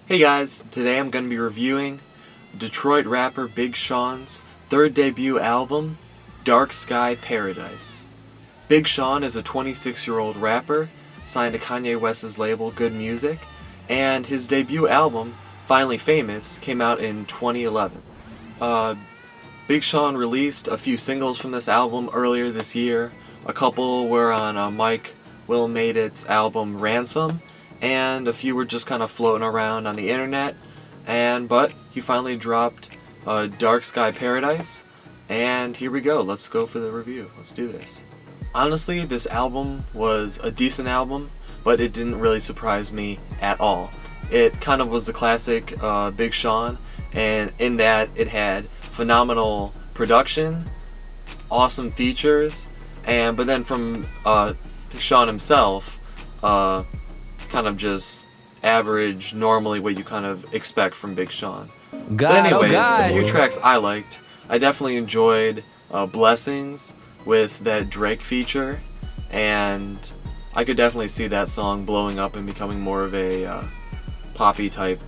Hey guys, today I'm going to be reviewing Detroit rapper Big Sean's third debut album, Dark Sky Paradise. Big Sean is a 26-year-old rapper signed to Kanye West's label Good Music, and his debut album, Finally Famous, came out in 2011. Big Sean released a few singles from this album earlier this year. A couple were on Mike Will-Made-It's album Ransom, and a few were just kind of floating around on the internet. But he finally dropped Dark Sky Paradise, and here we go. Let's go for the review. Let's do this. Honestly, this album was a decent album, but it didn't really surprise me at all. It kind of was the classic Big Sean, and in that it had phenomenal production, awesome features, but then from Sean himself, kind of just average, normally what you kind of expect from Big Sean. But anyways, a few tracks I liked. I definitely enjoyed Blessings with that Drake feature, and I could definitely see that song blowing up and becoming more of a poppy type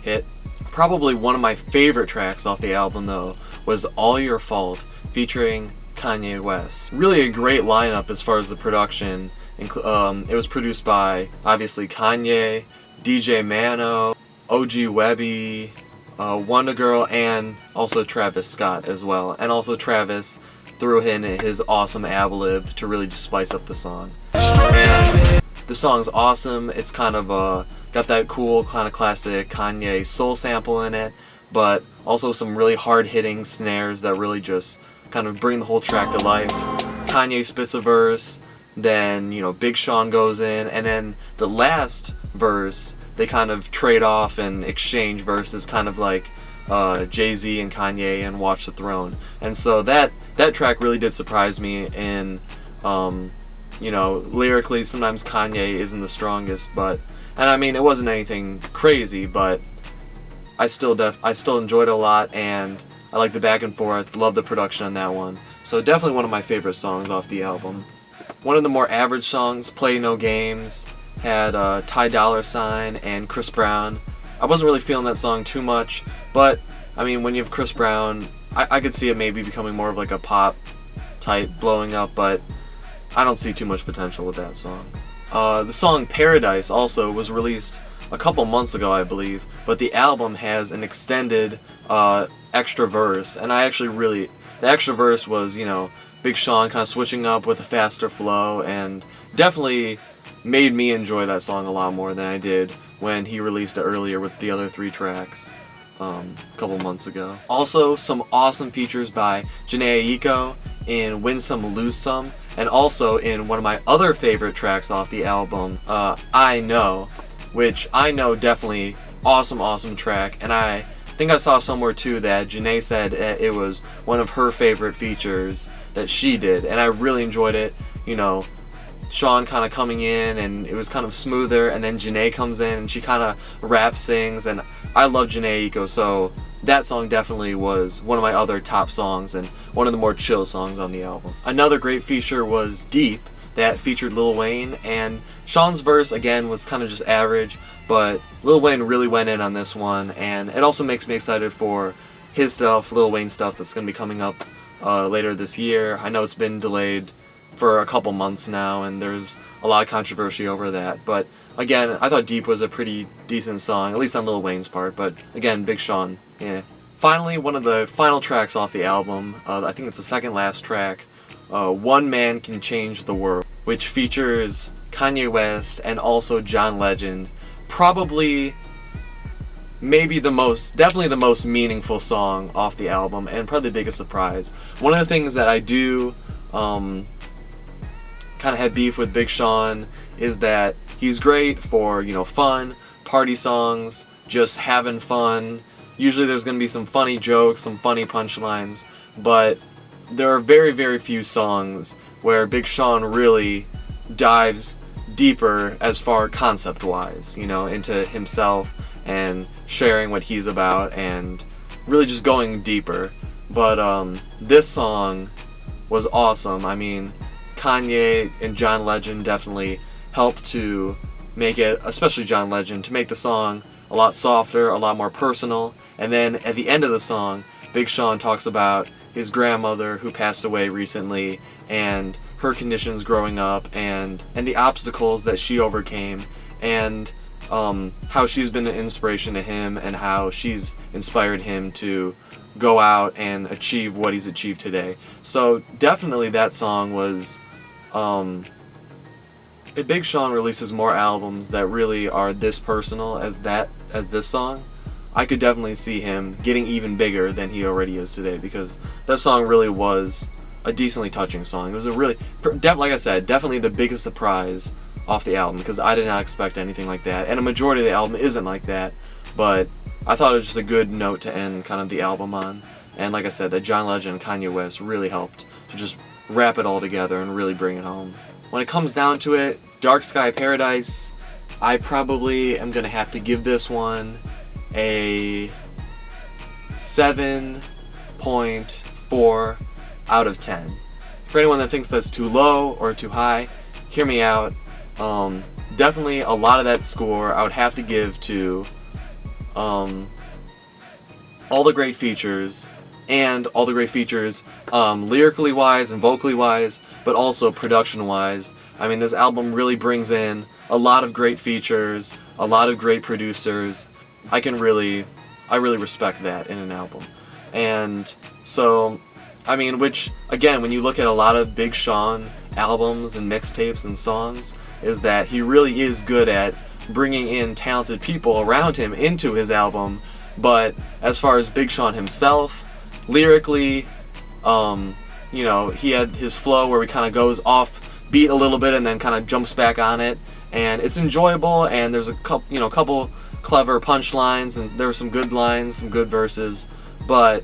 hit. Probably one of my favorite tracks off the album though was All Your Fault featuring Kanye West. Really a great lineup as far as the production. It was produced by, obviously, Kanye, DJ Mano, OG Webby, Wonder Girl, and also Travis Scott as well. And also Travis threw in his awesome ad-lib to really just spice up the song. And the song's awesome. It's kind of got that cool kind of classic Kanye soul sample in it, but also some really hard-hitting snares that really just kind of bring the whole track to life. Kanye spits a verse, then, Big Sean goes in, and then the last verse, they kind of trade off and exchange verses, kind of like Jay-Z and Kanye and Watch the Throne. And so that track really did surprise me, and, lyrically, sometimes Kanye isn't the strongest, and I mean, it wasn't anything crazy, but I still enjoyed it a lot, and I like the back and forth, love the production on that one. So definitely one of my favorite songs off the album. One of the more average songs, Play No Games, had Ty Dolla $ign and Chris Brown. I wasn't really feeling that song too much, but I mean, when you have Chris Brown, I could see it maybe becoming more of like a pop type blowing up, but I don't see too much potential with that song. The song Paradise also was released a couple months ago, I believe, but the album has an extended extra verse, and the extra verse was, Big Sean kind of switching up with a faster flow, and definitely made me enjoy that song a lot more than I did when he released it earlier with the other 3 tracks a couple months ago. Also, some awesome features by Jhené Aiko in Win Some Lose Some, and also in one of my other favorite tracks off the album, I Know, which I know definitely awesome track, and I think I saw somewhere too that Jhené said it was one of her favorite features that she did, and I really enjoyed it. Sean kind of coming in, and it was kind of smoother, and then Jhené comes in and she kind of rap sings, and I love Jhené Aiko, so that song definitely was one of my other top songs and one of the more chill songs on the album. Another great feature was Deep, that featured Lil Wayne, and Sean's verse again was kind of just average, but Lil Wayne really went in on this one, and it also makes me excited for his stuff, Lil Wayne stuff, that's going to be coming up later this year. I know it's been delayed for a couple months now, and there's a lot of controversy over that, but again, I thought Deep was a pretty decent song, at least on Lil Wayne's part, but again, Big Sean, yeah. Finally, one of the final tracks off the album, I think it's the second last track, One Man Can Change the World, which features Kanye West and also John Legend. Probably, maybe definitely the most meaningful song off the album, and probably the biggest surprise. One of the things that I do kind of had beef with Big Sean is that he's great for, fun, party songs, just having fun. Usually there's going to be some funny jokes, some funny punchlines, but there are very few songs where Big Sean really dives deeper as far concept-wise, into himself and sharing what he's about and really just going deeper. But this song was awesome. I mean, Kanye and John Legend definitely helped to make it, especially John Legend, to make the song a lot softer, a lot more personal. And then at the end of the song, Big Sean talks about his grandmother who passed away recently and her conditions growing up and the obstacles that she overcame, and how she's been an inspiration to him and how she's inspired him to go out and achieve what he's achieved today. So definitely that song was, if Big Sean releases more albums that really are this personal as this song, I could definitely see him getting even bigger than he already is today, because that song really was a decently touching song. It was a really, like I said, definitely the biggest surprise off the album, because I did not expect anything like that, and a majority of the album isn't like that, but I thought it was just a good note to end kind of the album on. And like I said, that John Legend and Kanye West really helped to just wrap it all together and really bring it home. When it comes down to it, Dark Sky Paradise, I probably am going to have to give this one a 7.4 out of 10. For anyone that thinks that's too low or too high, hear me out. Definitely a lot of that score I would have to give to all the great features, lyrically wise and vocally wise, but also production wise. I mean, this album really brings in a lot of great features, a lot of great producers. I really respect that in an album. And so, I mean, which, again, when you look at a lot of Big Sean albums and mixtapes and songs, is that he really is good at bringing in talented people around him into his album. But as far as Big Sean himself, lyrically, you know, he had his flow where he kind of goes off beat a little bit and then kind of jumps back on it, and it's enjoyable, and there's a couple clever punchlines, and there were some good lines, some good verses. But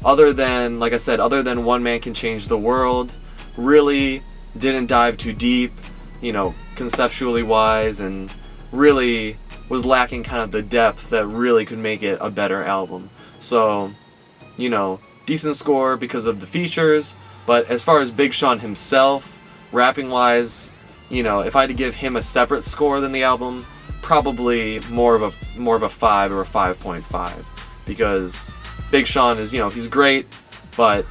other than, like I said, other than One Man Can Change the World, really didn't dive too deep, you know, conceptually wise, and really was lacking kind of the depth that really could make it a better album. So, you know, decent score because of the features, but as far as Big Sean himself, rapping wise, you know, if I had to give him a separate score than the album, probably more of a 5 or a 5.5, because Big Sean is, you know, he's great, but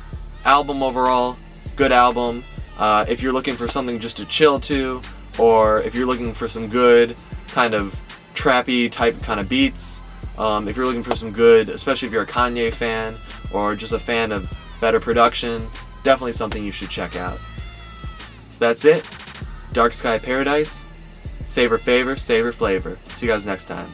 album overall, good album. If you're looking for something just to chill to, or if you're looking for some good kind of trappy type kind of beats, if you're looking for some good, especially if you're a Kanye fan or just a fan of better production, definitely something you should check out. So that's it. Dark Sky Paradise. Savor favor, savor flavor. See you guys next time.